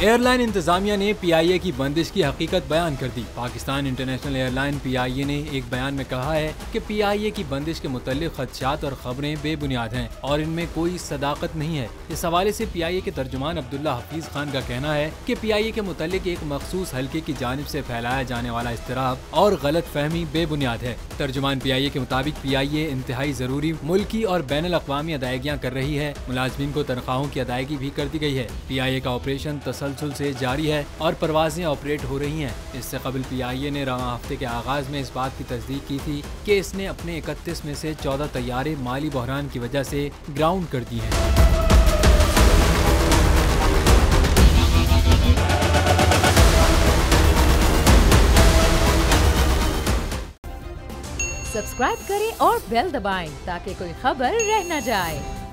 Airline इंतजामिया ने PIA की बंदिश की हकीकत बयान कर दी। पाकिस्तान इंटरनेशनल एयरलाइन PIA ने एक बयान में कहा है कि PIA की बंदिश के मुतालिक खदशात और खबरें बेबुनियाद हैं और इनमें कोई सदाकत नहीं है। इस हवाले से PIA के तर्जुमान अब्दुल्ला हफीज खान का कहना है कि PIA के मुतालिक एक मखसूस हल्के की जानिब से फैलाया जाने वाला इस्तराब और गलत फहमी बेबुनियाद है। तर्जुमान PIA के मुताबिक PIA इंतहाई जरूरी मुल्की और बैनुल अक़वामी अदायगियाँ कर रही है। मुलाजमीन को तनख्वाहों की अदायगी भी कर दी गई है। PIA का ऑपरेशन तसलसल से जारी है और परवाजें ऑपरेट हो रही हैं। इससे कबल PIA ने रवां हफ्ते के आगाज में इस बात की तस्दीक की थी कि इसने अपने 31 में से 14 तैयारे माली बहरान की वजह से ग्राउंड कर दिए हैं। सब्सक्राइब करें और बेल दबाएं ताकि कोई खबर रह न जाए।